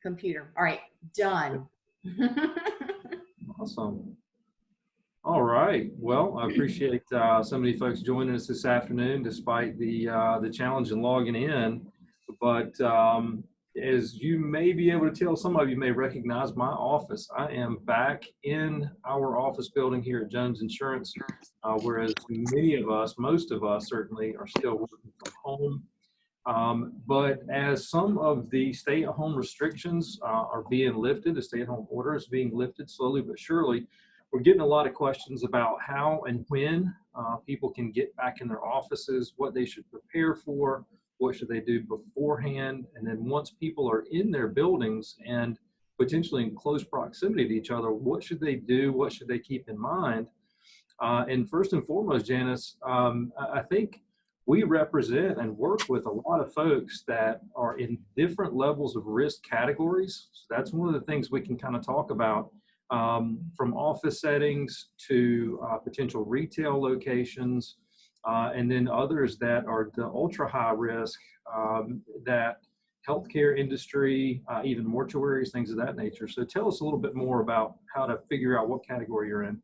Computer. All right, done. Awesome. All right. Well, I appreciate so many folks joining us this afternoon, despite the challenge in logging in. But as you may be able to tell, some of you may recognize my office. I am back in our office building here at Jones Insurance, whereas many of us, most of us certainly, are still working from home. But as some of the stay-at-home restrictions are being lifted, the stay-at-home order is being lifted slowly but surely, we're getting a lot of questions about how and when people can get back in their offices, what they should prepare for, what should they do beforehand, and then once people are in their buildings and potentially in close proximity to each other, what should they do, what should they keep in mind? And first and foremost, Janice, I think we represent and work with a lot of folks that are in different levels of risk categories. So that's one of the things we can kind of talk about, from office settings to potential retail locations, and then others that are the ultra high risk, that healthcare industry, even mortuaries, things of that nature. So tell us a little bit more about how to figure out what category you're in.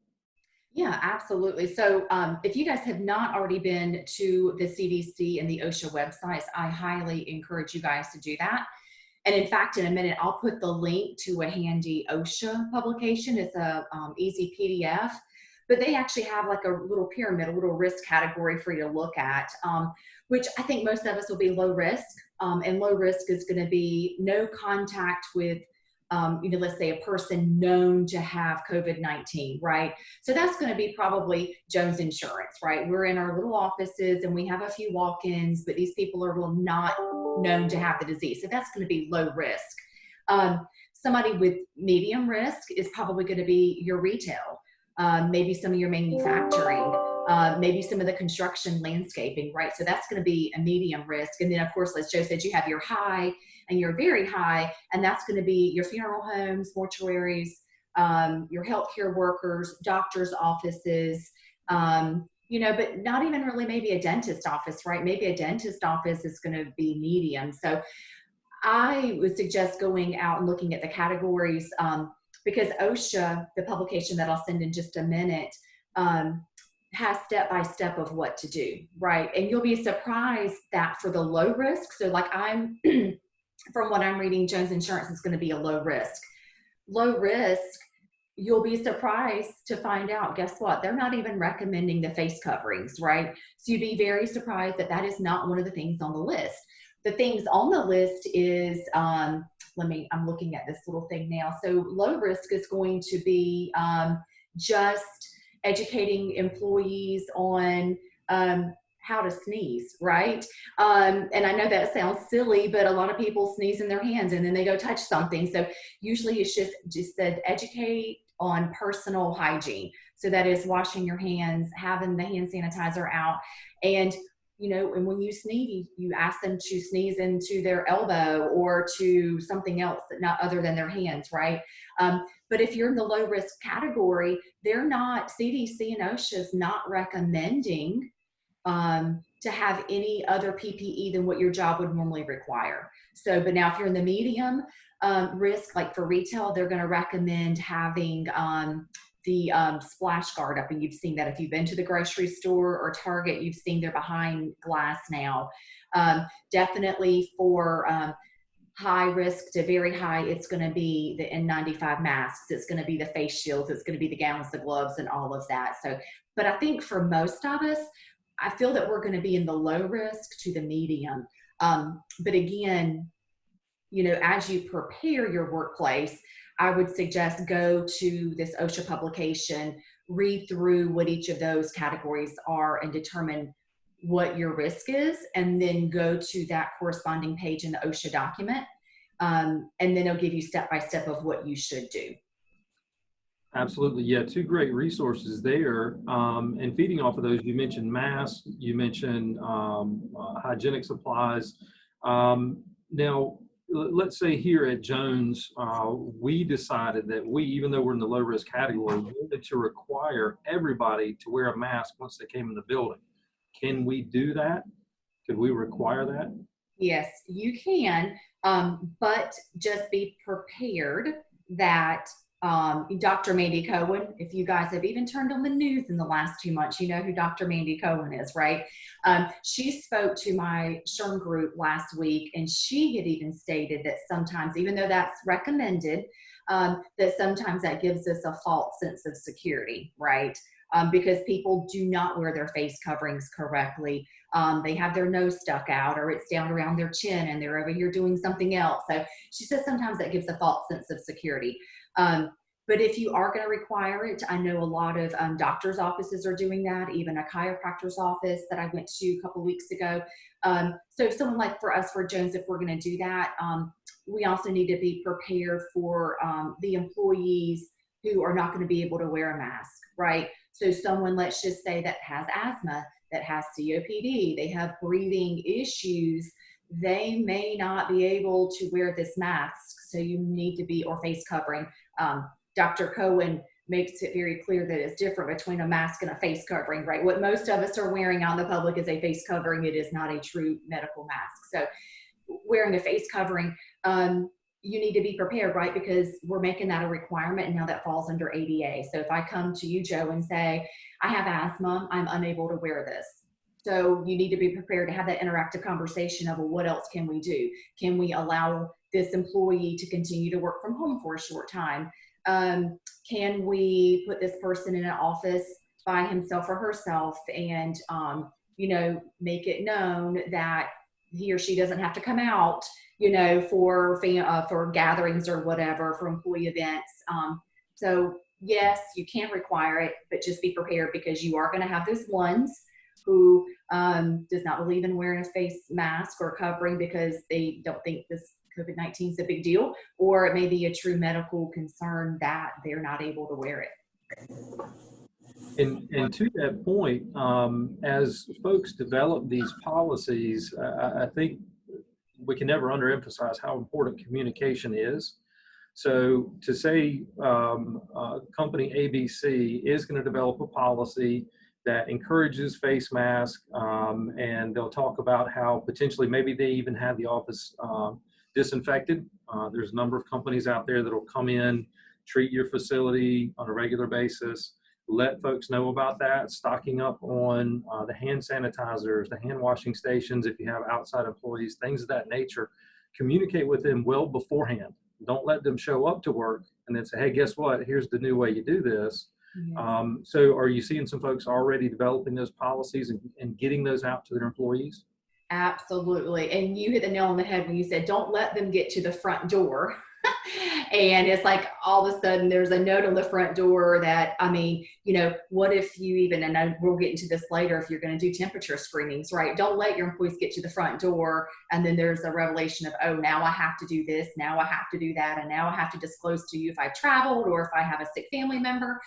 Yeah, absolutely. So if you guys have not already been to the CDC and the OSHA websites, I highly encourage you guys to do that. And in fact, in a minute, I'll put the link to a handy OSHA publication. It's a easy PDF, but they actually have like a little pyramid, a little risk category for you to look at, which I think most of us will be low risk. And low risk is going to be no contact with let's say a person known to have COVID-19, right? So that's going to be probably Jones Insurance, right? We're in our little offices and we have a few walk-ins, but these people are not known to have the disease. So that's going to be low risk. Somebody with medium risk is probably going to be your retail, maybe some of your manufacturing, maybe some of the construction landscaping, right? So that's going to be a medium risk. And then of course, as Joe said, you have your high and your very high, and that's going to be your funeral homes, mortuaries, your healthcare workers, doctors' offices, but not even really maybe a dentist office, right? Maybe a dentist office is going to be medium. So I would suggest going out and looking at the categories, because OSHA, the publication that I'll send in just a minute, has step-by-step of what to do, right? And you'll be surprised that for the low risk, so like I'm, from what I'm reading, Jones Insurance is going to be a low risk. Low risk, you'll be surprised to find out, guess what? They're not even recommending the face coverings, right? So you'd be very surprised that that is not one of the things on the list. The things on the list is, I'm looking at this little thing now. So low risk is going to be just educating employees on how to sneeze, right? And I know that sounds silly, but a lot of people sneeze in their hands and then they go touch something. So usually it's just said educate on personal hygiene. So that is washing your hands, having the hand sanitizer out. And and when you sneeze, you ask them to sneeze into their elbow or to something else that not other than their hands, right? But if you're in the low risk category, they're not, CDC and OSHA is not recommending to have any other PPE than what your job would normally require. So, but now if you're in the medium risk, like for retail, they're going to recommend having the splash guard up, and you've seen that if you've been to the grocery store or Target, you've seen they're behind glass now. Definitely for high risk to very high, it's going to be the N95 masks, it's going to be the face shields, it's going to be the gowns, the gloves, and all of that. So, but I think for most of us, I feel that we're going to be in the low risk to the medium. But again, as you prepare your workplace, I would suggest go to this OSHA publication, read through what each of those categories are and determine what your risk is, and then go to that corresponding page in the OSHA document. And then it'll give you step-by-step of what you should do. Absolutely. Yeah, two great resources there. And feeding off of those, you mentioned masks, you mentioned hygienic supplies. Now, let's say here at Jones, we decided that even though we're in the low risk category, we wanted to require everybody to wear a mask once they came in the building. Can we do that? Could we require that? Yes, you can. But just be prepared that Dr. Mandy Cohen, if you guys have even turned on the news in the last 2 months, you know who Dr. Mandy Cohen is, right? She spoke to my SHRM group last week, and she had even stated that sometimes, even though that's recommended, that sometimes that gives us a false sense of security, right? Because people do not wear their face coverings correctly. They have their nose stuck out, or it's down around their chin and they're over here doing something else. So she says sometimes that gives a false sense of security. But if you are going to require it, I know a lot of doctors' offices are doing that, even a chiropractor's office that I went to a couple weeks ago. So if someone like for us, for Jones, if we're going to do that, we also need to be prepared for the employees who are not going to be able to wear a mask, right? So someone, let's just say, that has asthma, that has COPD, they have breathing issues, they may not be able to wear this mask. So you need to be, or face covering. Dr. Cohen makes it very clear that it's different between a mask and a face covering, right? What most of us are wearing out in the public is a face covering. It is not a true medical mask. So wearing a face covering, you need to be prepared, right? Because we're making that a requirement, and now that falls under ADA. So if I come to you, Joe, and say, I have asthma, I'm unable to wear this. So you need to be prepared to have that interactive conversation of, well, what else can we do? Can we allow this employee to continue to work from home for a short time? Can we put this person in an office by himself or herself and, make it known that he or she doesn't have to come out, for gatherings or whatever, for employee events. So yes, you can require it, but just be prepared, because you are going to have those ones who does not believe in wearing a face mask or covering because they don't think this COVID-19 is a big deal, or it may be a true medical concern that they're not able to wear it. And to that point, as folks develop these policies, I think we can never underemphasize how important communication is. So to say company ABC is going to develop a policy that encourages face mask, and they'll talk about how potentially maybe they even have the office disinfected. There's a number of companies out there that will come in, treat your facility on a regular basis, let folks know about that, stocking up on the hand sanitizers, the hand washing stations, if you have outside employees, things of that nature. Communicate with them well beforehand. Don't let them show up to work and then say, hey, guess what? Here's the new way you do this. Yes. So are you seeing some folks already developing those policies and getting those out to their employees? Absolutely. And you hit the nail on the head when you said, don't let them get to the front door. And it's like all of a sudden there's a note on the front door that, what if you even, and we'll get into this later, if you're going to do temperature screenings, right? Don't let your employees get to the front door and then there's a revelation of, oh, now I have to do this, now I have to do that, and now I have to disclose to you if I traveled or if I have a sick family member.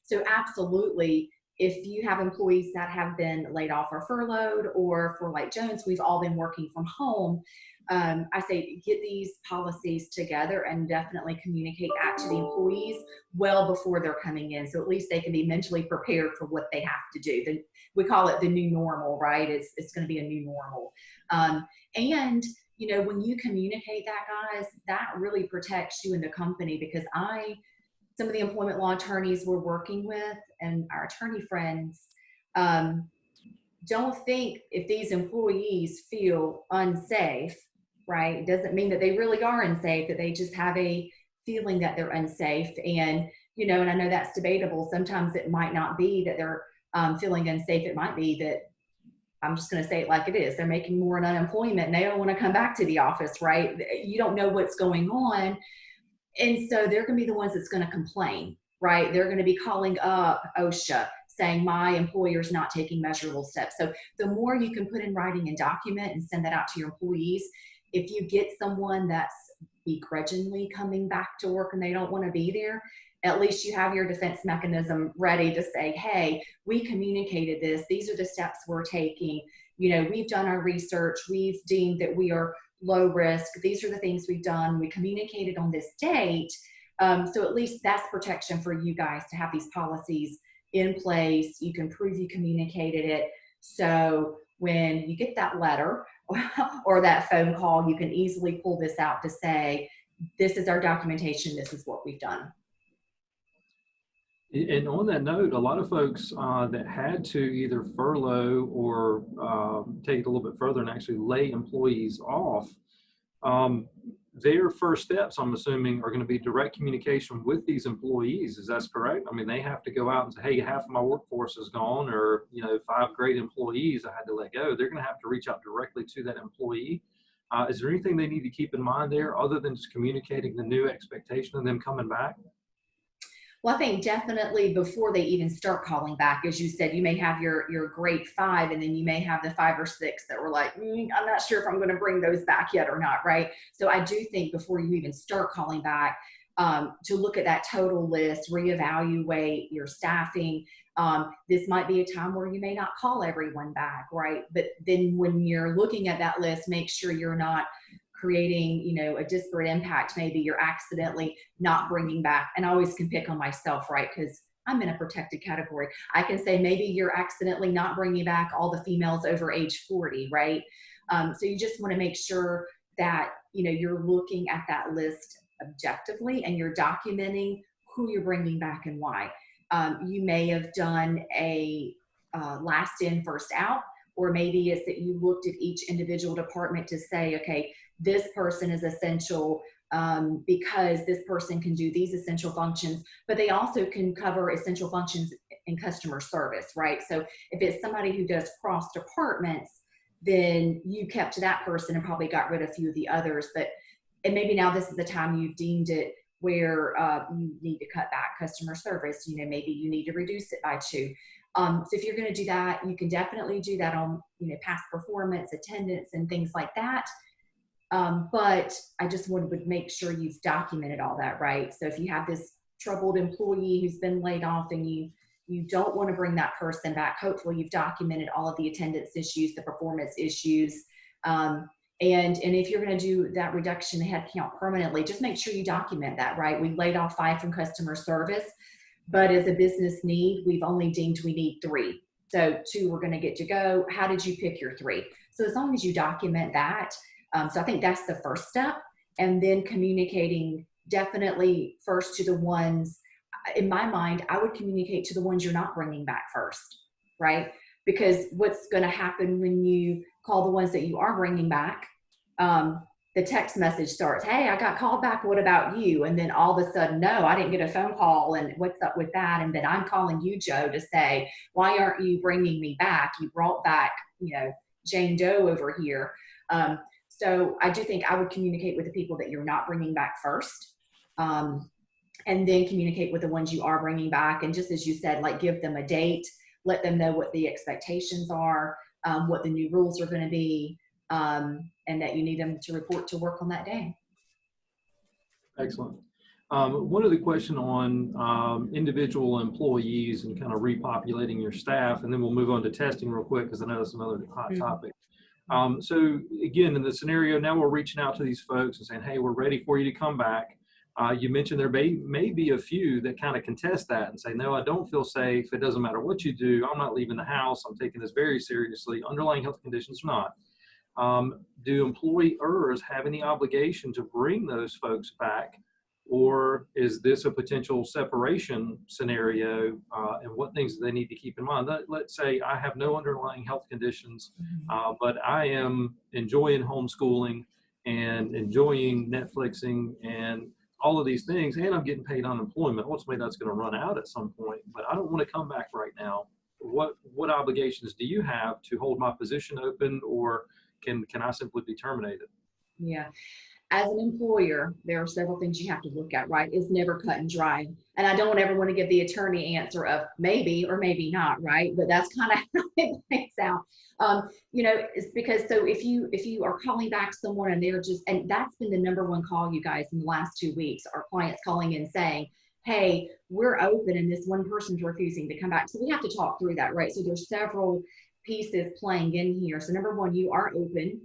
So absolutely, if you have employees that have been laid off or furloughed, or for like Jones, we've all been working from home, I say get these policies together and definitely communicate that to the employees well before they're coming in. So at least they can be mentally prepared for what they have to do. We call it the new normal, right? It's going to be a new normal. And when you communicate that, guys, that really protects you in the company, because some of the employment law attorneys we're working with and our attorney friends, don't think if these employees feel unsafe, right? It doesn't mean that they really are unsafe, that they just have a feeling that they're unsafe. And, and I know that's debatable. Sometimes it might not be that they're feeling unsafe. It might be that, I'm just going to say it like it is, they're making more in unemployment and they don't want to come back to the office, right? You don't know what's going on. And so they're going to be the ones that's going to complain, right? They're going to be calling up OSHA saying my employer's not taking measurable steps. So the more you can put in writing and document and send that out to your employees, if you get someone that's begrudgingly coming back to work and they don't want to be there, at least you have your defense mechanism ready to say, hey, we communicated this. These are the steps we're taking. We've done our research. We've deemed that we are low risk. These are the things we've done. We communicated on this date. So at least that's protection for you guys to have these policies in place. You can prove you communicated it. So when you get that letter or that phone call, you can easily pull this out to say, this is our documentation, this is what we've done. And on that note, a lot of folks that had to either furlough or take it a little bit further and actually lay employees off, their first steps, I'm assuming, are going to be direct communication with these employees. Is that correct? I mean, they have to go out and say, hey, half of my workforce is gone, or, 5 great employees I had to let go. They're going to have to reach out directly to that employee. Is there anything they need to keep in mind there other than just communicating the new expectation of them coming back? Well, I think definitely before they even start calling back, as you said, you may have your great 5, and then you may have the 5 or 6 that were like, I'm not sure if I'm going to bring those back yet or not, right? So I do think before you even start calling back, to look at that total list, reevaluate your staffing. This might be a time where you may not call everyone back, right? But then when you're looking at that list, make sure you're not creating, a disparate impact. Maybe you're accidentally not bringing back, and I always can pick on myself, right? Because I'm in a protected category. I can say maybe you're accidentally not bringing back all the females over age 40, right? So you just want to make sure that, you're looking at that list objectively and you're documenting who you're bringing back and why. You may have done a last in, first out, or maybe it's that you looked at each individual department to say, okay, this person is essential because this person can do these essential functions, but they also can cover essential functions in customer service, right? So if it's somebody who does cross departments, then you kept to that person and probably got rid of a few of the others. And maybe now this is the time you've deemed it where you need to cut back customer service. Maybe you need to reduce it by 2. So if you're going to do that, you can definitely do that on, past performance, attendance, and things like that. But I just would make sure you've documented all that, right? So if you have this troubled employee who's been laid off and you don't want to bring that person back, hopefully you've documented all of the attendance issues, the performance issues. And if you're going to do that reduction in headcount permanently, just make sure you document that, right? We laid off 5 from customer service, but as a business need, we've only deemed we need 3. So 2 we're going to get to go. How did you pick your 3? So as long as you document that, so I think that's the first step. And then communicating definitely first to the ones, in my mind, I would communicate to the ones you're not bringing back first, right? Because what's going to happen when you call the ones that you are bringing back, the text message starts, hey, I got called back, what about you? And then all of a sudden, no, I didn't get a phone call, and what's up with that? And then I'm calling you, Joe, to say, why aren't you bringing me back? You brought back, Jane Doe over here. So I do think I would communicate with the people that you're not bringing back first, and then communicate with the ones you are bringing back. And just as you said, like, give them a date, let them know what the expectations are, what the new rules are going to be, and that you need them to report to work on that day. Excellent. One other question on individual employees and kind of repopulating your staff, and then we'll move on to testing real quick because I know that's another hot topic. So again, in the scenario, now we're reaching out to these folks and saying, hey, we're ready for you to come back. You mentioned there may be a few that kind of contest that and say, no, I don't feel safe. It doesn't matter what you do. I'm not leaving the house. I'm taking this very seriously. Underlying health conditions or not. Do employers have any obligation to bring those folks back? Or is this a potential separation scenario, and what things do they need to keep in mind? Let's say I have no underlying health conditions, but I am enjoying homeschooling and enjoying Netflixing and all of these things, and I'm getting paid unemployment. Ultimately, that's going to run out at some point, but I don't want to come back right now. What obligations do you have to hold my position open, or can I simply be terminated? Yeah. As an employer, there are several things you have to look at, right? It's never cut and dry. And I don't ever want to give the attorney answer of maybe or maybe not, right? But that's kind of how it plays out. It's because, so if you are calling back someone and and that's been the number one call, you guys, in the last 2 weeks, our clients calling in saying, hey, we're open and this one person's refusing to come back. So we have to talk through that, right? So there's several pieces playing in here. So number one, you are open.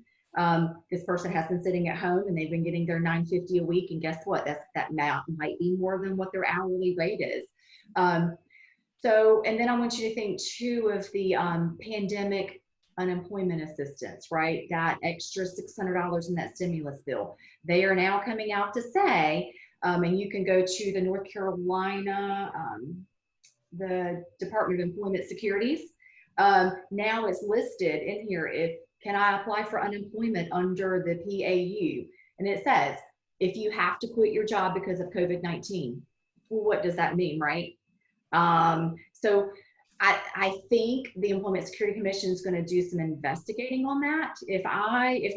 This person has been sitting at home and they've been getting their $9.50 a week, and guess what? That amount might be more than what their hourly rate is. And then I want you to think too of the pandemic unemployment assistance, right? That extra $600 in that stimulus bill. They are now coming out to say, and you can go to the North Carolina, the Department of Employment Securities. Now it's listed in here, if can I apply for unemployment under the PAU? And it says, if you have to quit your job because of COVID-19. Well, what does that mean, right? So I think the Employment Security Commission is going to do some investigating on that. If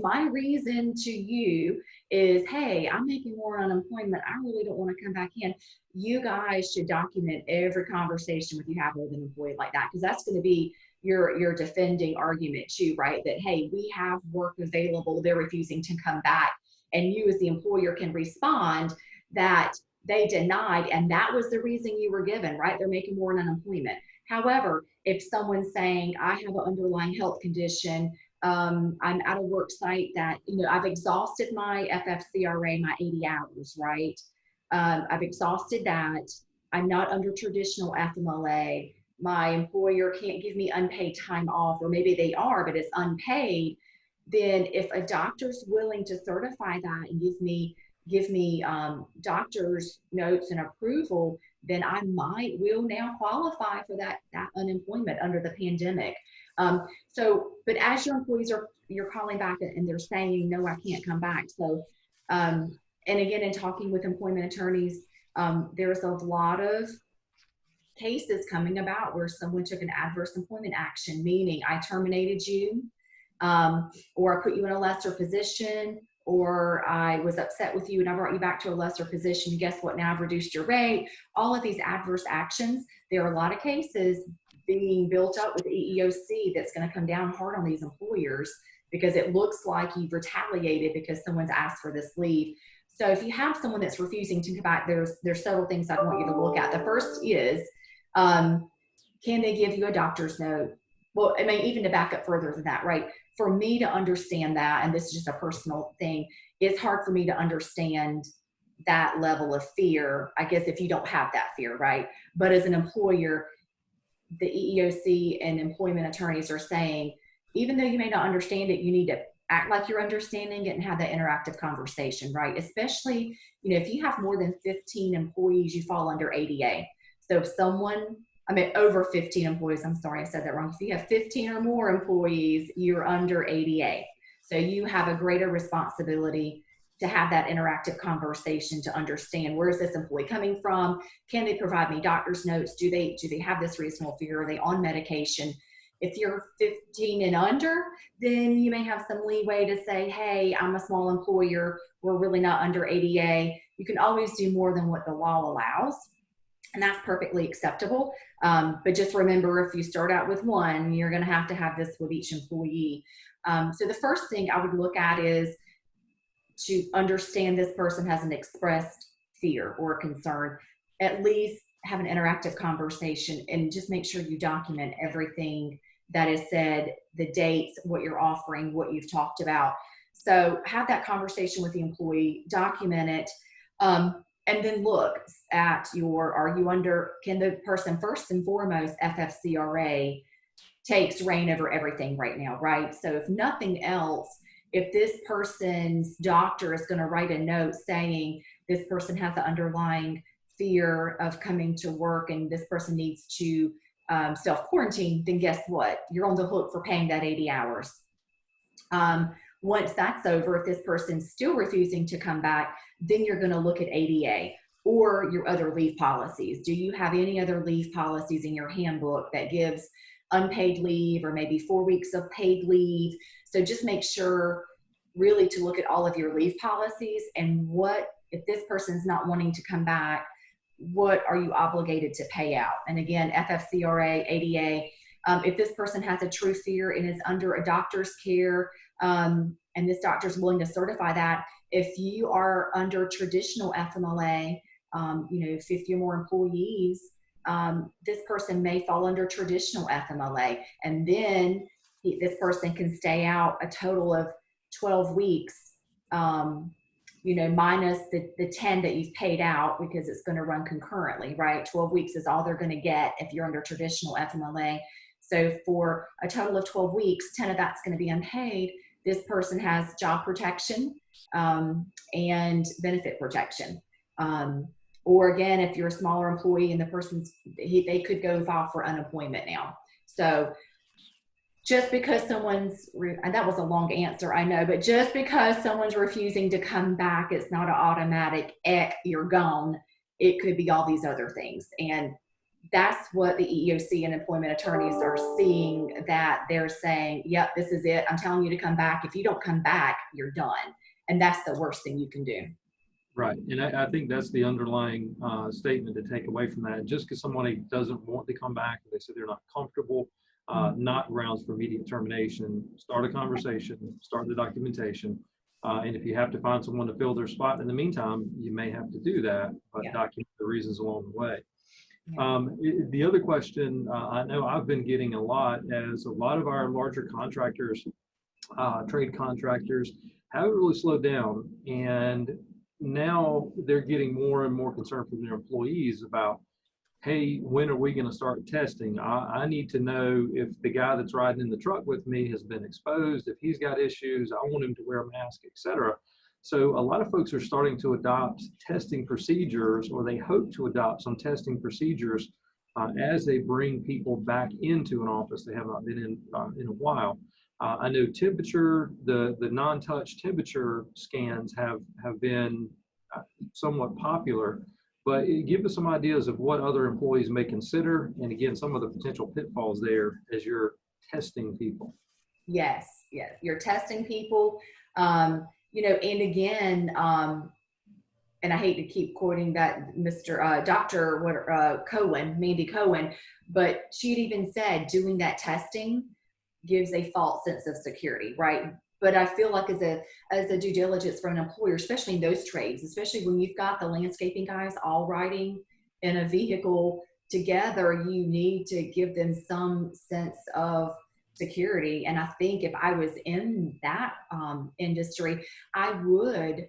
my reason to you is, hey, I'm making more unemployment, I really don't want to come back in, you guys should document every conversation with you have with an employee like that, because that's going to be your defending argument too, right? That, hey, we have work available, they're refusing to come back, and you as the employer can respond that they denied, and that was the reason you were given, right? They're making more in unemployment. However, if someone's saying, I have an underlying health condition, I'm at a work site that, I've exhausted my FFCRA, my 80 hours, right? I've exhausted that. I'm not under traditional FMLA. My employer can't give me unpaid time off, or maybe they are, but it's unpaid. Then if a doctor's willing to certify that and give me doctor's notes and approval, then I will now qualify for that unemployment under the pandemic. But as your employees you're calling back and they're saying, no, I can't come back. So, and again, in talking with employment attorneys, there's a lot of cases coming about where someone took an adverse employment action, meaning I terminated you, or I put you in a lesser position, or I was upset with you and I brought you back to a lesser position. Guess what? Now I've reduced your rate. All of these adverse actions, there are a lot of cases being built up with the EEOC that's going to come down hard on these employers, because it looks like you've retaliated because someone's asked for this leave. So if you have someone that's refusing to come back, there's several things I want you to look at. The first is, can they give you a doctor's note? Well, I mean, even to back up further than that, right? For me to understand that, and this is just a personal thing, it's hard for me to understand that level of fear, I guess, if you don't have that fear, right? But as an employer, the EEOC and employment attorneys are saying, even though you may not understand it, you need to act like you're understanding it and have that interactive conversation, right? Especially, if you have more than 15 employees, you fall under ADA. So if over 15 employees, I'm sorry, I said that wrong. If you have 15 or more employees, you're under ADA. So you have a greater responsibility to have that interactive conversation to understand, where is this employee coming from? Can they provide me doctor's notes? Do they have this reasonable fear? Are they on medication? If you're 15 and under, then you may have some leeway to say, hey, I'm a small employer, we're really not under ADA. You can always do more than what the law allows, and that's perfectly acceptable. But just remember, if you start out with one, you're going to have this with each employee. So the first thing I would look at is to understand this person has an expressed fear or concern. At least have an interactive conversation and just make sure you document everything that is said, the dates, what you're offering, what you've talked about. So have that conversation with the employee, document it, and then look at can the person, first and foremost, FFCRA takes reign over everything right now, right? So if nothing else, if this person's doctor is going to write a note saying this person has an underlying fear of coming to work and this person needs to self-quarantine, then guess what? You're on the hook for paying that 80 hours. Once that's over, if this person's still refusing to come back, then you're going to look at ADA or your other leave policies. Do you have any other leave policies in your handbook that gives unpaid leave or maybe 4 weeks of paid leave? So just make sure really to look at all of your leave policies and if this person's not wanting to come back, what are you obligated to pay out? And again, FFCRA, ADA, if this person has a true fear and is under a doctor's care, and this doctor's willing to certify that, if you are under traditional FMLA, 50 or more employees, this person may fall under traditional FMLA, and then this person can stay out a total of 12 weeks, minus the 10 that you've paid out, because it's going to run concurrently, right? 12 weeks is all they're going to get if you're under traditional FMLA. So for a total of 12 weeks, 10 of that's going to be unpaid. This person has job protection and benefit protection. Or again, if you're a smaller employee and the person's, they could go file for unemployment now. So just because someone's, and that was a long answer, I know, but just because someone's refusing to come back, it's not an automatic, you're gone. It could be all these other things. And that's what the EEOC and employment attorneys are seeing, that they're saying, yep, this is it. I'm telling you to come back. If you don't come back, you're done. And that's the worst thing you can do. Right. And I think that's the underlying statement to take away from that. Just because somebody doesn't want to come back, they say they're not comfortable, not grounds for immediate termination. Start a conversation, start the documentation. And if you have to find someone to fill their spot in the meantime, you may have to do that, but document the reasons along the way. The other question I know I've been getting a lot, as a lot of our larger contractors, trade contractors, haven't really slowed down. And now they're getting more and more concerned from their employees about, hey, when are we going to start testing? I need to know if the guy that's riding in the truck with me has been exposed, if he's got issues, I want him to wear a mask, etc. So a lot of folks are starting to adopt testing procedures, or they hope to adopt some testing procedures as they bring people back into an office they have not been in a while. I know temperature, the non-touch temperature scans have been somewhat popular, but give us some ideas of what other employees may consider, and again, some of the potential pitfalls there as you're testing people. Yes, you're testing people. You know, and again, and I hate to keep quoting that Dr. Cohen, Mandy Cohen, but she had even said doing that testing gives a false sense of security, right? But I feel like as a due diligence for an employer, especially in those trades, especially when you've got the landscaping guys all riding in a vehicle together, you need to give them some sense of security. And I think if I was in that industry, I would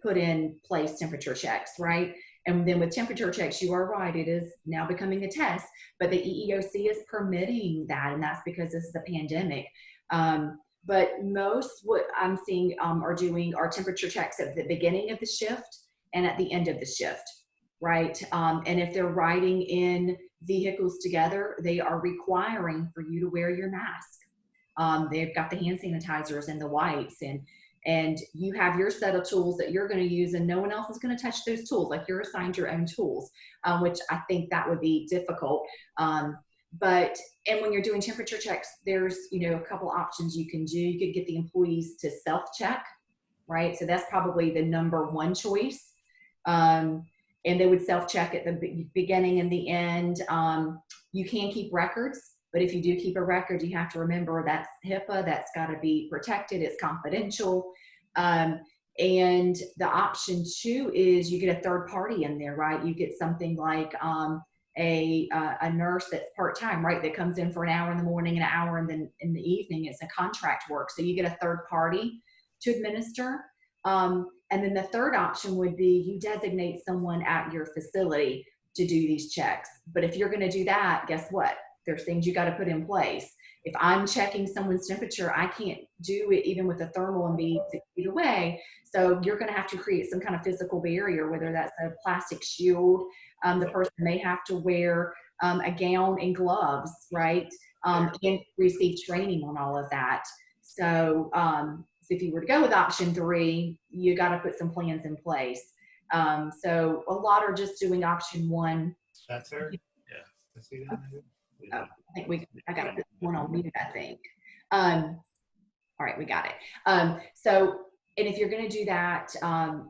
put in place temperature checks, right? And then with temperature checks, you are right, it is now becoming a test, but the EEOC is permitting that, and that's because this is a pandemic. But most what I'm seeing are doing are temperature checks at the beginning of the shift and at the end of the shift, right? And if they're riding in vehicles together, they are requiring for you to wear your mask. They've got the hand sanitizers and the wipes, and you have your set of tools that you're going to use, and no one else is going to touch those tools. Like, you're assigned your own tools, which I think that would be difficult. And when you're doing temperature checks, there's, you know, a couple options you can do. You could get the employees to self-check, right? So that's probably the number one choice. And they would self-check at the beginning and the end. You can keep records, but if you do keep a record, you have to remember that's HIPAA, that's got to be protected, it's confidential. And the option two is you get a third party in there, right? You get something like a nurse that's part-time, right? That comes in for an hour in the morning and an hour and then in the evening. It's a contract work. So you get a third party to administer. And then the third option would be you designate someone at your facility to do these checks. But if you're going to do that, guess what? There's things you got to put in place. If I'm checking someone's temperature, I can't do it even with a thermal and be 6 feet away. So you're going to have to create some kind of physical barrier, whether that's a plastic shield. The person may have to wear a gown and gloves, right? And receive training on all of that. So if you were to go with option three, you got to put some plans in place. So a lot are just doing option one. That's her? Yeah. I see that. Oh, I think I got to put one on mute, I think. All right, we got it. So, and if you're going to do that,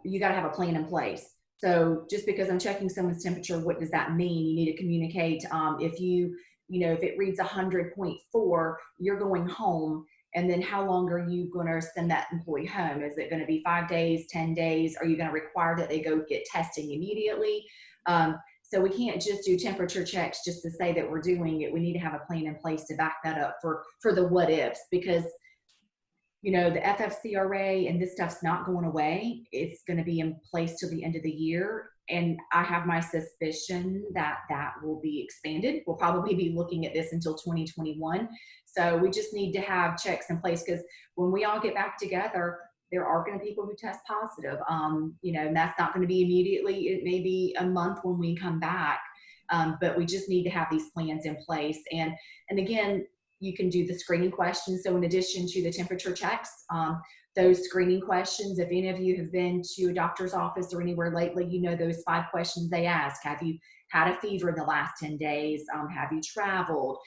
you got to have a plan in place. So just because I'm checking someone's temperature, what does that mean? You need to communicate. If if it reads 100.4, you're going home. And then how long are you going to send that employee home? Is it going to be 5 days, 10 days? Are you going to require that they go get testing immediately? So we can't just do temperature checks just to say that we're doing it. We need to have a plan in place to back that up for the what ifs, because you know, the FFCRA and this stuff's not going away. It's going to be in place till the end of the year. And I have my suspicion that that will be expanded. We'll probably be looking at this until 2021. So we just need to have checks in place, because when we all get back together, there are going to be people who test positive. You know, and that's not going to be immediately. It may be a month when we come back. But we just need to have these plans in place. And again, you can do the screening questions. So in addition to the temperature checks, those screening questions, if any of you have been to a doctor's office or anywhere lately, you know those 5 questions they ask. Have you had a fever in the last 10 days? Have you traveled?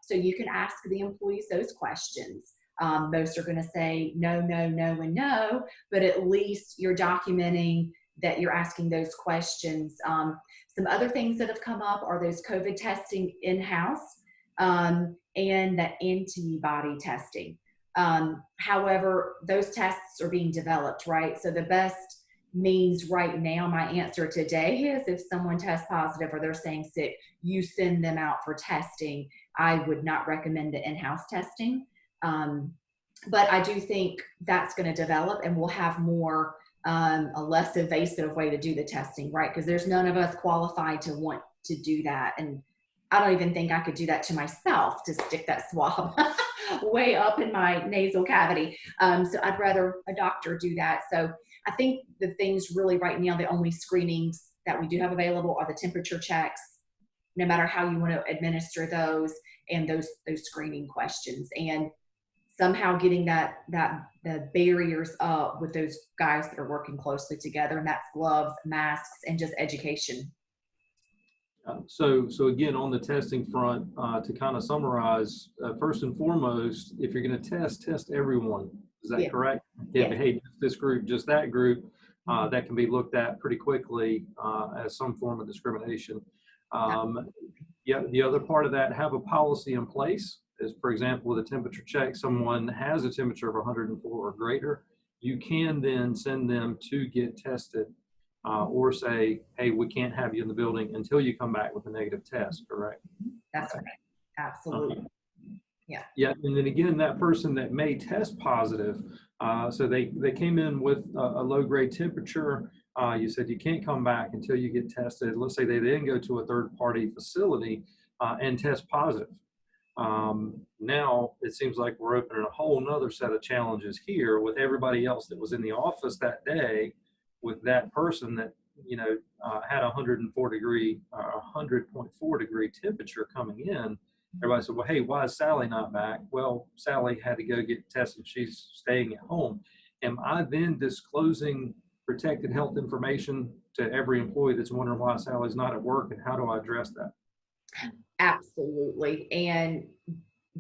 So you can ask the employees those questions. Most are going to say no, no, no, and no, but at least you're documenting that you're asking those questions. Some other things that have come up are those COVID testing in-house, and the antibody testing. However, those tests are being developed, right? So the best means right now, my answer today is if someone tests positive or they're saying sick, you send them out for testing. I would not recommend the in-house testing. But I do think that's going to develop, and we'll have more, a less invasive way to do the testing, right? Because there's none of us qualified to want to do that. And I don't even think I could do that to myself, to stick that swab way up in my nasal cavity. So I'd rather a doctor do that. So I think the things really right now, the only screenings that we do have available are the temperature checks, no matter how you want to administer those, and those screening questions. And somehow getting the barriers up with those guys that are working closely together, and that's gloves, masks, and just education. So again, on the testing front, to kind of summarize, first and foremost, if you're going to test everyone. Is that correct? Yeah. Yes. Hey, just this group, just that group, that can be looked at pretty quickly as some form of discrimination. Yeah, the other part of that, have a policy in place. Is, for example, with a temperature check, someone has a temperature of 104 or greater, you can then send them to get tested, or say, hey, we can't have you in the building until you come back with a negative test, correct? That's right. Absolutely. Yeah. Yeah, and then again, that person that may test positive, so they came in with a low-grade temperature, you said you can't come back until you get tested. Let's say they then go to a third-party facility and test positive. Now it seems like we're opening a whole nother set of challenges here with everybody else that was in the office that day with that person that, you know, had 100.4 degree temperature coming in. Everybody said, well, hey, why is Sally not back? Well, Sally had to go get tested. She's staying at home. Am I then disclosing protected health information to every employee that's wondering why Sally's not at work, and how do I address that? Absolutely. And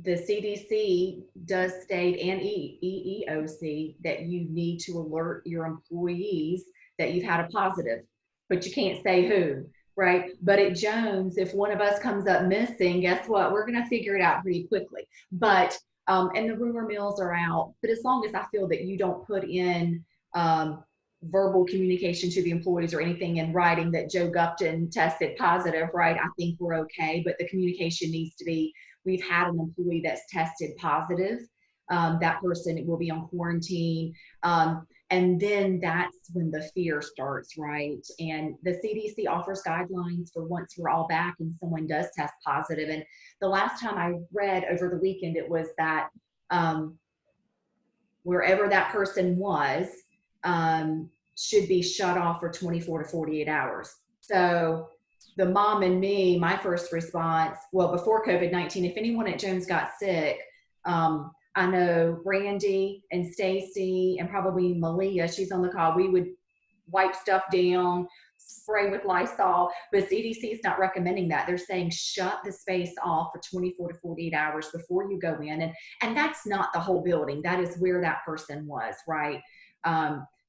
the CDC does state, and EEOC, that you need to alert your employees that you've had a positive, but you can't say who, right? But at Jones, if one of us comes up missing, guess what? We're going to figure it out pretty quickly. But, and the rumor mills are out, but as long as I feel that you don't put in verbal communication to the employees or anything in writing that Joe Gupton tested positive, right? I think we're okay, but the communication needs to be, we've had an employee that's tested positive. That person will be on quarantine. And then that's when the fear starts, right? And the CDC offers guidelines for once we're all back and someone does test positive. And the last time I read over the weekend, it was that wherever that person was, should be shut off for 24 to 48 hours. So the mom and me, my first response, well, before COVID-19, if anyone at Jones got sick, I know Brandy and Stacy and probably Malia, she's on the call, we would wipe stuff down, spray with Lysol, but CDC is not recommending that. They're saying shut the space off for 24 to 48 hours before you go in. And that's not the whole building. That is where that person was, right?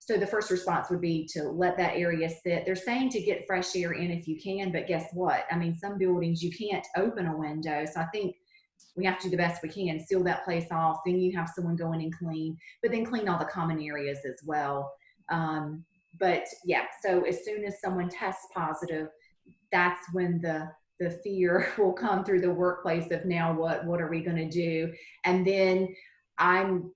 So the first response would be to let that area sit. They're saying to get fresh air in if you can, but guess what? I mean, some buildings you can't open a window. So I think we have to do the best we can, seal that place off. Then you have someone go in and clean, but then clean all the common areas as well. But yeah, so as soon as someone tests positive, that's when the fear will come through the workplace of now what are we going to do? And then I'm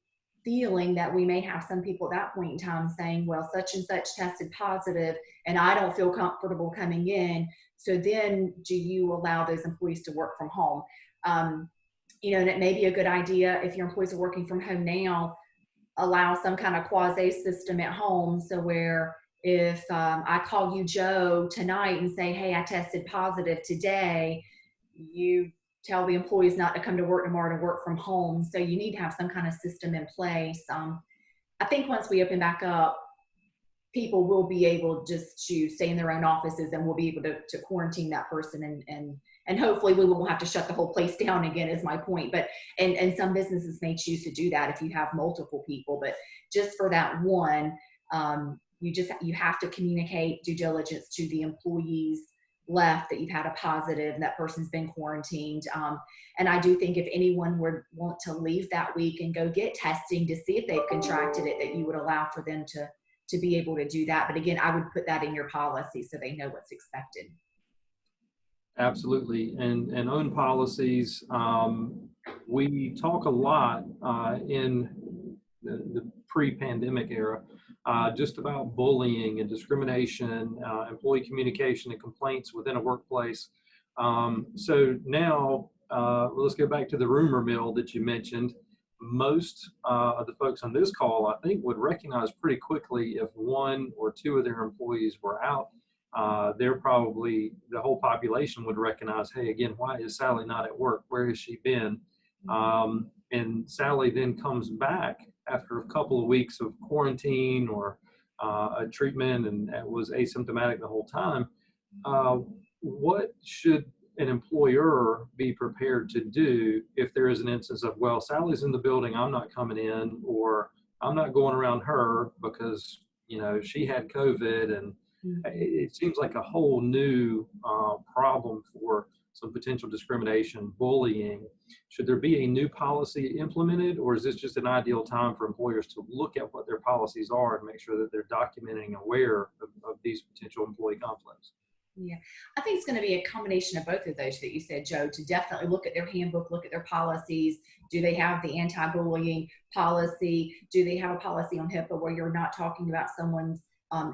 feeling that we may have some people at that point in time saying, well, such and such tested positive and I don't feel comfortable coming in. So then do you allow those employees to work from home? You know, and it may be a good idea if your employees are working from home now, allow some kind of quasi system at home. So where if I call you Joe tonight and say, hey, I tested positive today, you tell the employees not to come to work tomorrow, to work from home. So you need to have some kind of system in place. I think once we open back up, people will be able just to stay in their own offices, and we'll be able to quarantine that person, and hopefully we won't have to shut the whole place down again, is my point. But and some businesses may choose to do that if you have multiple people, but just for that one, you have to communicate due diligence to the employees left that you've had a positive and that person's been quarantined. And I do think if anyone would want to leave that week and go get testing to see if they've contracted it, that you would allow for them to be able to do that. But again, I would put that in your policy so they know what's expected. Absolutely. And own policies, we talk a lot in the pre-pandemic era, just about bullying and discrimination, employee communication and complaints within a workplace. So now let's go back to the rumor mill that you mentioned. Most of the folks on this call, I think, would recognize pretty quickly if one or two of their employees were out. They're probably, the whole population would recognize, hey, again, why is Sally not at work? Where has she been? And Sally then comes back after a couple of weeks of quarantine or a treatment and was asymptomatic the whole time. What should an employer be prepared to do if there is an instance of, well, Sally's in the building, I'm not coming in, or I'm not going around her because, you know, she had COVID, and it seems like a whole new problem for some potential discrimination, bullying. Should there be a new policy implemented, or is this just an ideal time for employers to look at what their policies are and make sure that they're documenting and aware of these potential employee conflicts? Yeah, I think it's going to be a combination of both of those that you said, Joe, to definitely look at their handbook, look at their policies. Do they have the anti-bullying policy? Do they have a policy on HIPAA where you're not talking about someone's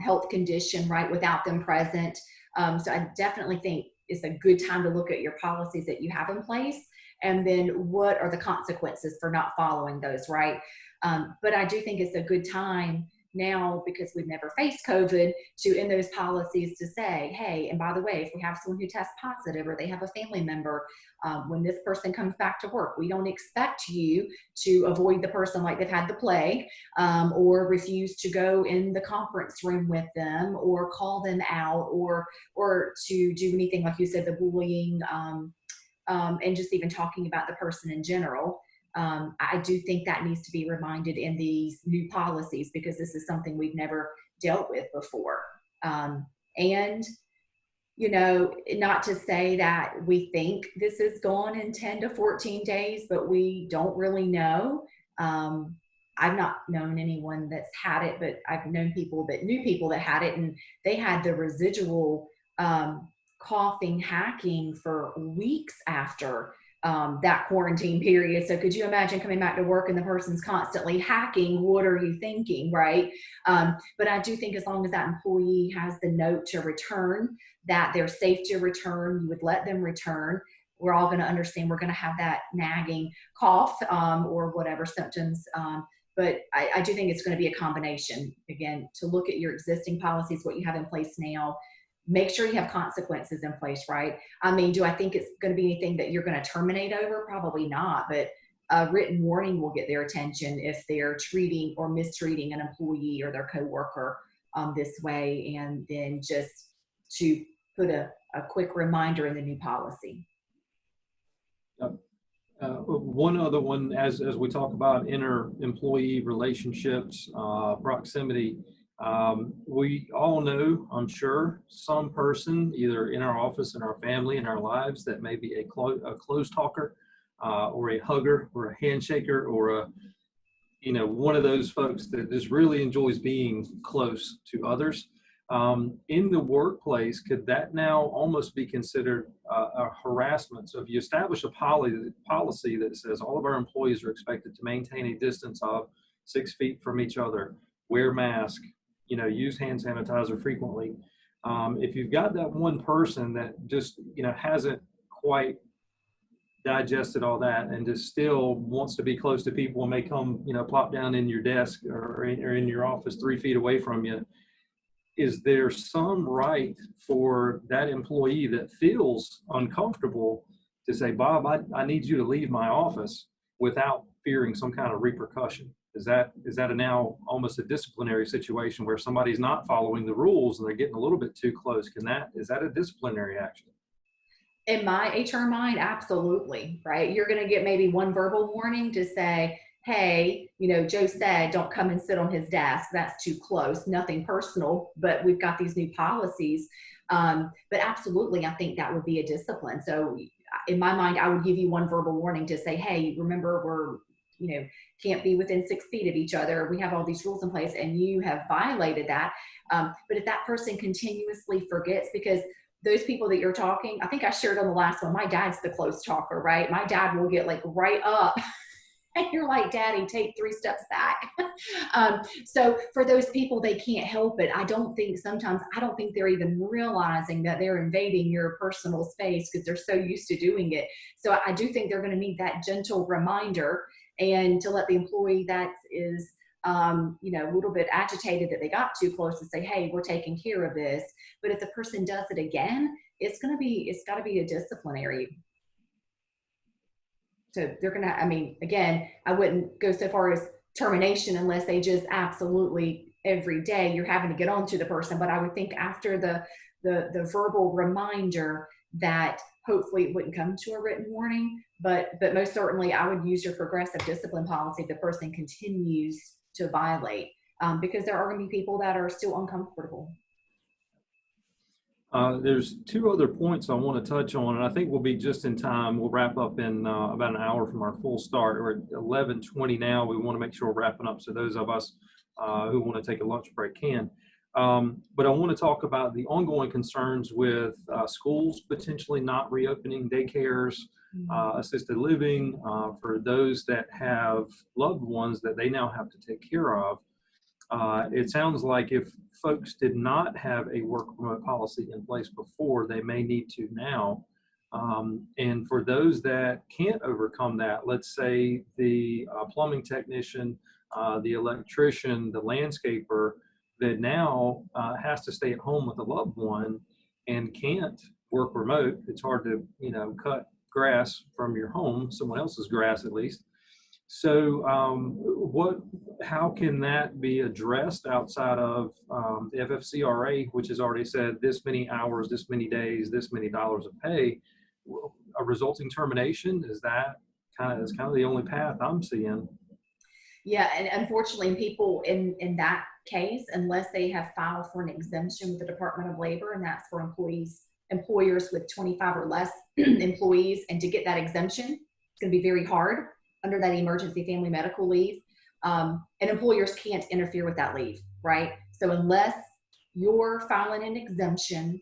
health condition, right, without them present? So I definitely think it's a good time to look at your policies that you have in place, and then what are the consequences for not following those, right? But I do think it's a good time now, because we've never faced COVID, to in those policies to say, hey, and by the way, if we have someone who tests positive or they have a family member, when this person comes back to work, we don't expect you to avoid the person like they've had the plague, or refuse to go in the conference room with them, or call them out, or to do anything like you said, the bullying, and just even talking about the person in general. I do think that needs to be reminded in these new policies, because this is something we've never dealt with before. And, you know, not to say that we think this is gone in 10 to 14 days, but we don't really know. I've not known anyone that's had it, but I've known people that knew people that had it, and they had the residual coughing, hacking for weeks after that quarantine period. So could you imagine coming back to work and the person's constantly hacking? What are you thinking, right? But I do think as long as that employee has the note to return, that they're safe to return, you would let them return. We're all going to understand we're going to have that nagging cough or whatever symptoms. But I do think it's going to be a combination, again, to look at your existing policies, what you have in place now. Make sure you have consequences in place, right? I mean, do I think it's going to be anything that you're going to terminate over? Probably not, but a written warning will get their attention if they're treating or mistreating an employee or their coworker this way, and then just to put a quick reminder in the new policy. One other one, as we talk about inter-employee relationships, proximity, we all know, I'm sure, some person either in our office, in our family, in our lives, that may be a close talker, or a hugger, or a handshaker, or one of those folks that just really enjoys being close to others. In the workplace, could that now almost be considered a harassment? So if you establish a policy that says all of our employees are expected to maintain a distance of 6 feet from each other, wear mask, use hand sanitizer frequently. If you've got that one person that just, hasn't quite digested all that and just still wants to be close to people and may come, plop down in your desk or in your office 3 feet away from you, is there some right for that employee that feels uncomfortable to say, Bob, I need you to leave my office without fearing some kind of repercussion? Is that now almost a disciplinary situation where somebody's not following the rules and they're getting a little bit too close? Is that a disciplinary action? In my HR mind, absolutely, right? You're going to get maybe one verbal warning to say, hey, Joe said don't come and sit on his desk. That's too close. Nothing personal, but we've got these new policies. But absolutely, I think that would be a discipline. So in my mind, I would give you one verbal warning to say, hey, remember, we're, can't be within 6 feet of each other. We have all these rules in place and you have violated that. But if that person continuously forgets, because those people that you're talking, I think I shared on the last one, my dad's the close talker, right? My dad will get like right up and you're like, Daddy, take 3 steps back. So for those people, they can't help it. I don't think they're even realizing that they're invading your personal space because they're so used to doing it. So I do think they're going to need that gentle reminder, and to let the employee that is a little bit agitated that they got too close to say, hey, we're taking care of this. But if the person does it again, it's got to be a disciplinary. So they're going to, again, I wouldn't go so far as termination unless they just absolutely every day you're having to get on to the person. But I would think after the verbal reminder that hopefully it wouldn't come to a written warning, but most certainly I would use your progressive discipline policy if the person continues to violate, because there are going to be people that are still uncomfortable. There's 2 other points I want to touch on, and I think we'll be just in time. We'll wrap up in about an hour from our full start. We're at 11:20 now. We want to make sure we're wrapping up so those of us who want to take a lunch break can. But I want to talk about the ongoing concerns with schools potentially not reopening, daycares, assisted living, for those that have loved ones that they now have to take care of. It sounds like if folks did not have a work remote policy in place before, they may need to now. And for those that can't overcome that, let's say the plumbing technician, the electrician, the landscaper, that now has to stay at home with a loved one and can't work remote. It's hard to, cut grass from your home, someone else's grass at least. So how can that be addressed outside of the FFCRA, which has already said this many hours, this many days, this many dollars of pay? A resulting termination, is kind of the only path I'm seeing. Yeah, and unfortunately, people in that case, unless they have filed for an exemption with the Department of Labor, and that's for employers with 25 or less employees, and to get that exemption, it's going to be very hard under that emergency family medical leave. And employers can't interfere with that leave, right? So unless you're filing an exemption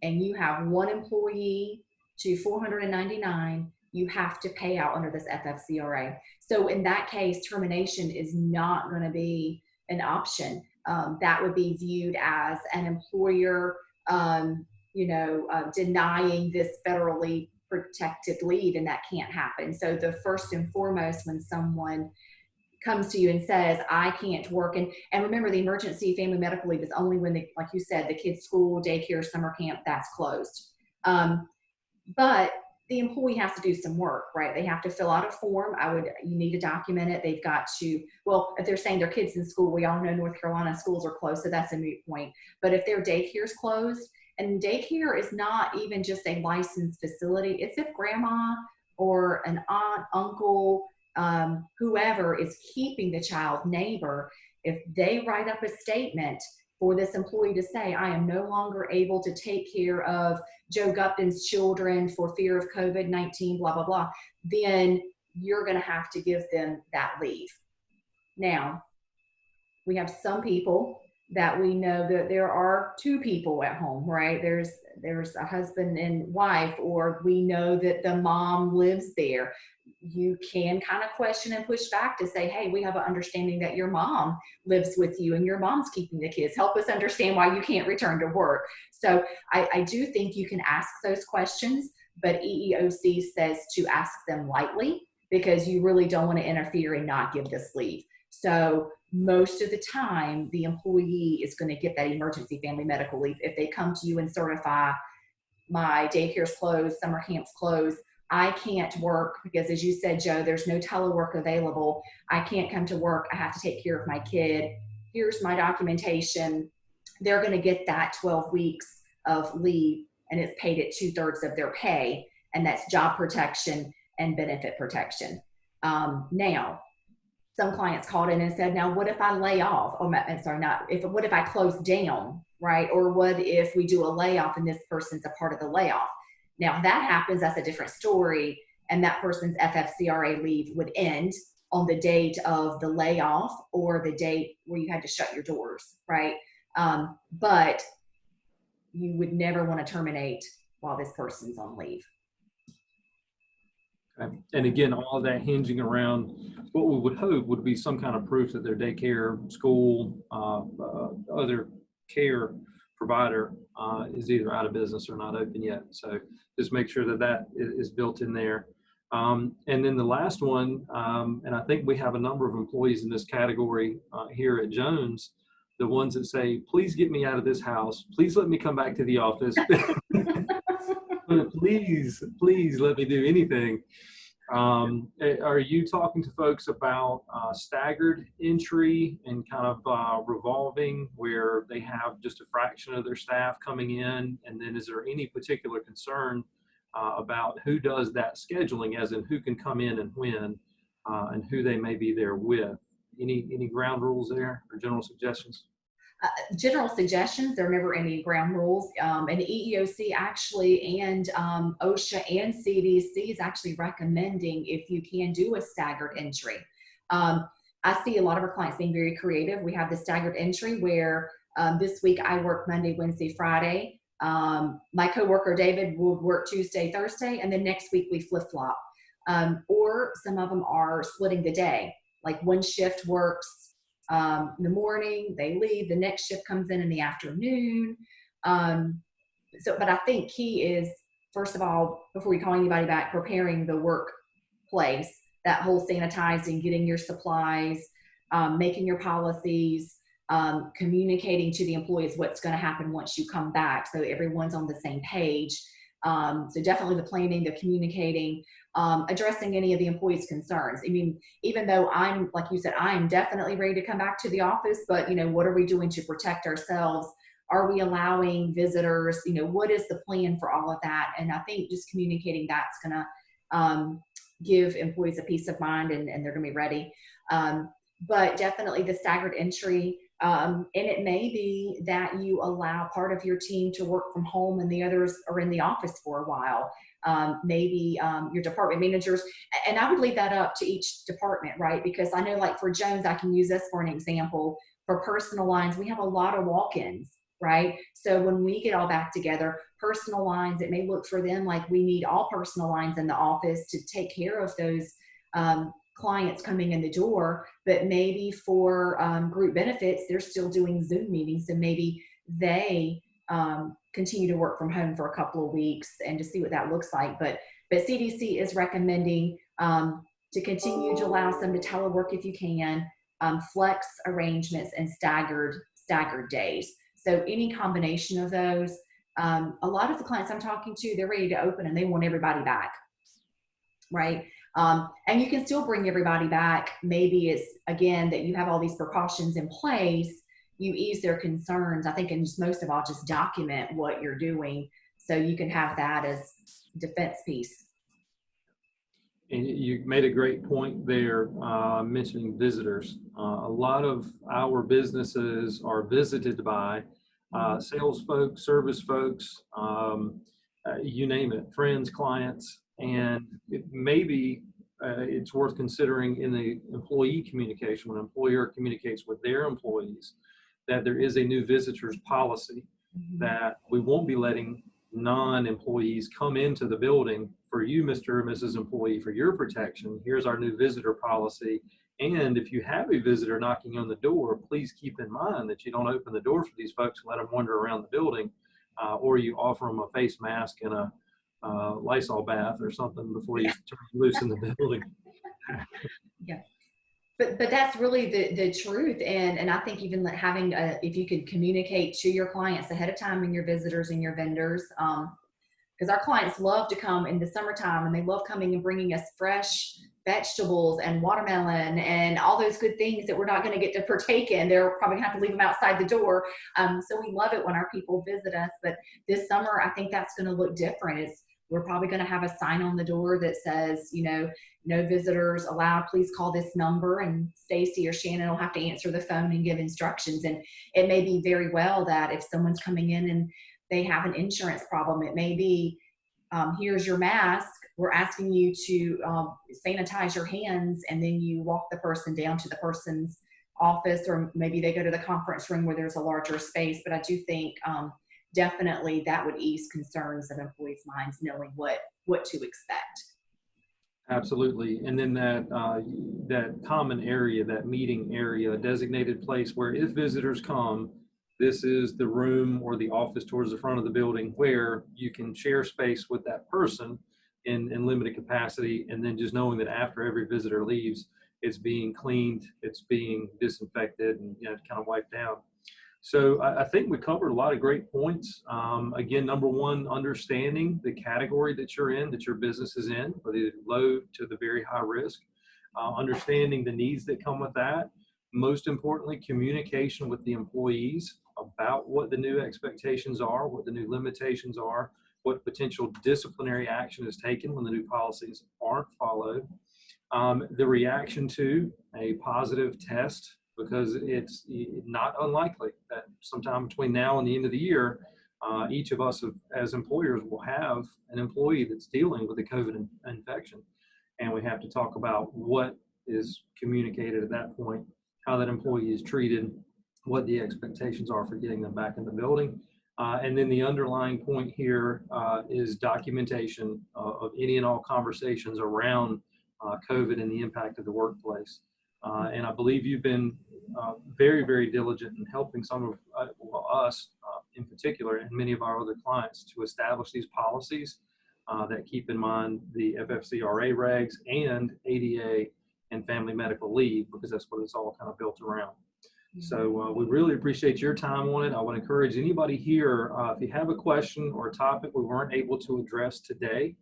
and you have one employee to 499, you have to pay out under this FFCRA. So in that case, termination is not going to be an option. That would be viewed as an employer, denying this federally protected leave, and that can't happen. So the first and foremost, when someone comes to you and says, I can't work, and remember, the emergency family medical leave is only when, like you said, the kids' school, daycare, summer camp, that's closed. But the employee has to do some work, right? They have to fill out a form. You need to document it. They've got to, well, if they're saying their kids in school, we all know North Carolina schools are closed, so that's a moot point. But if their daycare's closed, and daycare is not even just a licensed facility, it's if grandma or an aunt, uncle, whoever is keeping the child, neighbor, if they write up a statement for this employee to say, I am no longer able to take care of Joe Gupton's children for fear of COVID-19, blah, blah, blah, then you're going to have to give them that leave. Now, we have some people that we know that there are 2 people at home, right? There's a husband and wife, or we know that the mom lives there. you can kind of question and push back to say, hey, we have an understanding that your mom lives with you and your mom's keeping the kids. Help us understand why you can't return to work. So I do think you can ask those questions, but EEOC says to ask them lightly because you really don't want to interfere and not give this leave. So most of the time, the employee is going to get that emergency family medical leave. If they come to you and certify, my daycare's closed, summer camp's closed, I can't work because, as you said, Joe, there's no telework available. I can't come to work. I have to take care of my kid. Here's my documentation. They're going to get that 12 weeks of leave, and it's paid at 2/3 of their pay, and that's job protection and benefit protection. Now, some clients called in and said, now what if I lay off? Oh, I'm sorry, what if I close down, right? Or what if we do a layoff and this person's a part of the layoff? Now, if that happens, that's a different story. And that person's FFCRA leave would end on the date of the layoff or the date where you had to shut your doors, right? But you would never want to terminate while this person's on leave. Okay. And again, all of that hinging around what we would hope would be some kind of proof that their daycare, school, other care provider is either out of business or not open yet. So just make sure that that is built in there. And then the last one, and I think we have a number of employees in this category here at Jones, the ones that say, please get me out of this house. Please let me come back to the office. Please let me do anything. Are you talking to folks about staggered entry and kind of revolving where they have just a fraction of their staff coming in? And then is there any particular concern about who does that scheduling, as in who can come in and when, and who they may be there with? Any ground rules there or general suggestions? General suggestions, there are never any ground rules. And EEOC actually, and OSHA and CDC is actually recommending if you can do a staggered entry. I see a lot of our clients being very creative. We have the staggered entry where this week I work Monday, Wednesday, Friday. My coworker David will work Tuesday, Thursday, and then next week we flip-flop. Or some of them are splitting the day. Like one shift works in the morning, they leave, the next shift comes in the afternoon. But I think key is, first of all, before you call anybody back, preparing the workplace, that whole sanitizing, getting your supplies, making your policies, communicating to the employees what's going to happen once you come back so everyone's on the same page. So definitely the planning, the communicating, addressing any of the employees' concerns. I mean, even though I'm, like you said, I'm definitely ready to come back to the office, but, what are we doing to protect ourselves? Are we allowing visitors? What is the plan for all of that? And I think just communicating that's going to give employees a peace of mind, and they're going to be ready. But definitely the staggered entry. And it may be that you allow part of your team to work from home and the others are in the office for a while. Maybe your department managers, and I would leave that up to each department, right? Because I know, like for Jones, I can use this for an example. For personal lines, we have a lot of walk-ins, right? So when we get all back together, personal lines, it may look for them like we need all personal lines in the office to take care of those clients coming in the door, but maybe for group benefits, they're still doing Zoom meetings, and maybe they continue to work from home for a couple of weeks and to see what that looks like. But CDC is recommending to continue to allow some to telework if you can, flex arrangements, and staggered days. So any combination of those. A lot of the clients I'm talking to, they're ready to open and they want everybody back, right? And you can still bring everybody back. Maybe it's, again, that you have all these precautions in place, you ease their concerns. I think, and just most of all, just document what you're doing so you can have that as defense piece. And you made a great point there, mentioning visitors. A lot of our businesses are visited by sales folks, service folks, you name it, friends, clients, and maybe it's worth considering in the employee communication, when an employer communicates with their employees, that there is a new visitors policy, that we won't be letting non-employees come into the building for you, Mr. or Mrs. Employee, for your protection, here's our new visitor policy. And if you have a visitor knocking on the door, please keep in mind that you don't open the door for these folks and let them wander around the building, or you offer them a face mask and a Lysol bath or something before you turn them loose in the building. Yeah. But that's really the truth. And I think even having if you could communicate to your clients ahead of time and your visitors and your vendors, because our clients love to come in the summertime and they love coming and bringing us fresh vegetables and watermelon and all those good things that we're not going to get to partake in. They're probably gonna have to leave them outside the door. So we love it when our people visit us. But this summer, I think that's going to look different. We're probably going to have a sign on the door that says, no visitors allowed, please call this number, and Stacy or Shannon will have to answer the phone and give instructions. And it may be very well that if someone's coming in and they have an insurance problem, it may be, here's your mask, we're asking you to sanitize your hands, and then you walk the person down to the person's office, or maybe they go to the conference room where there's a larger space. But I do think definitely that would ease concerns of employees' minds, knowing what to expect. Absolutely. And then that common area, that meeting area, a designated place where if visitors come, this is the room or the office towards the front of the building where you can share space with that person in limited capacity. And then just knowing that after every visitor leaves, it's being cleaned, it's being disinfected, and kind of wiped down. So I think we covered a lot of great points. Again, number one, understanding the category that you're in, that your business is in, whether it's low to the very high risk, understanding the needs that come with that. Most importantly, communication with the employees about what the new expectations are, what the new limitations are, what potential disciplinary action is taken when the new policies aren't followed. The reaction to a positive test, because it's not unlikely that sometime between now and the end of the year, each of us as employers will have an employee that's dealing with a COVID infection. And we have to talk about what is communicated at that point, how that employee is treated, what the expectations are for getting them back in the building. And then the underlying point here is documentation of any and all conversations around COVID and the impact of the workplace. And I believe you've been very, very diligent in helping some of us in particular, and many of our other clients, to establish these policies that keep in mind the FFCRA regs and ADA and family medical leave, because that's what it's all kind of built around. So we really appreciate your time on it. I would encourage anybody here, if you have a question or a topic we weren't able to address today,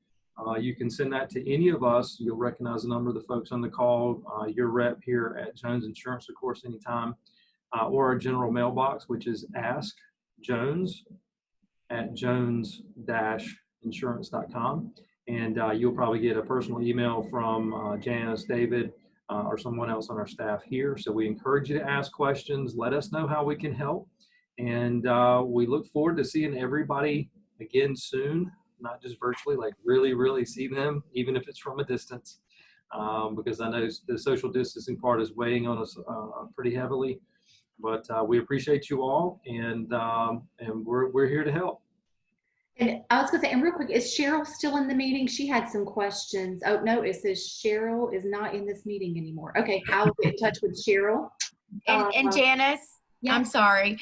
you can send that to any of us. You'll recognize the number of the folks on the call, your rep here at Jones Insurance, of course, anytime, or our general mailbox, which is askjones@jones-insurance.com. And you'll probably get a personal email from Janice, David, or someone else on our staff here. So we encourage you to ask questions. Let us know how we can help. And we look forward to seeing everybody again soon, not just virtually, like really see them, even if it's from a distance, because I know the social distancing part is weighing on us pretty heavily. But we appreciate you all, and we're here to help. And I was going to say, and real quick, is Cheryl still in the meeting? She had some questions. Oh, no, it says Cheryl is not in this meeting anymore. Okay, I'll get in touch with Cheryl. And Janice, yeah. I'm sorry.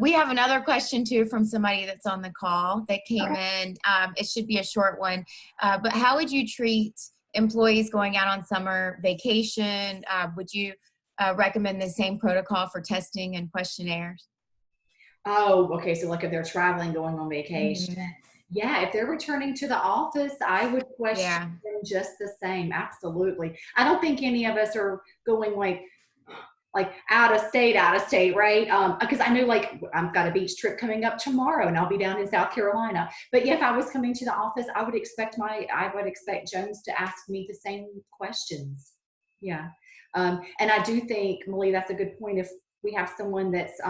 We have another question too from somebody that's on the call that came in. It should be a short one. But how would you treat employees going out on summer vacation? Would you recommend the same protocol for testing and questionnaires? Oh, okay. So like if they're traveling, going on vacation. Mm-hmm. Yeah, if they're returning to the office, I would question them just the same. Absolutely. I don't think any of us are going like out of state, right? Because I know like I've got a beach trip coming up tomorrow and I'll be down in South Carolina. But yeah, if I was coming to the office, I would expect Jones to ask me the same questions. Yeah. And I do think, Malie, that's a good point. If we have someone that's,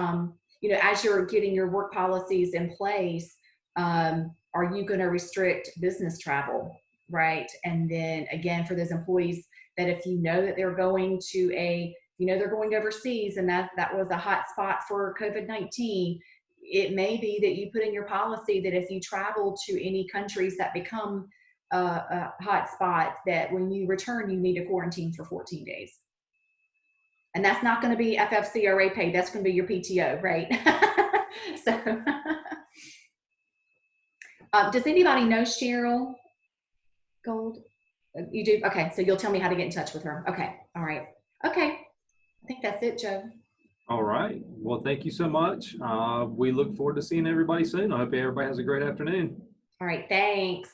as you're getting your work policies in place, are you going to restrict business travel, right? And then again, for those employees that if you know that they're going to they're going overseas and that was a hot spot for COVID-19, it may be that you put in your policy that if you travel to any countries that become a hot spot that when you return, you need to quarantine for 14 days. And that's not going to be FFCRA pay. That's going to be your PTO, right? So, does anybody know Cheryl Gold? You do? Okay. So you'll tell me how to get in touch with her. Okay. All right. Okay. I think that's it, Joe. All right. Well, thank you so much. We look forward to seeing everybody soon. I hope everybody has a great afternoon. All right. Thanks.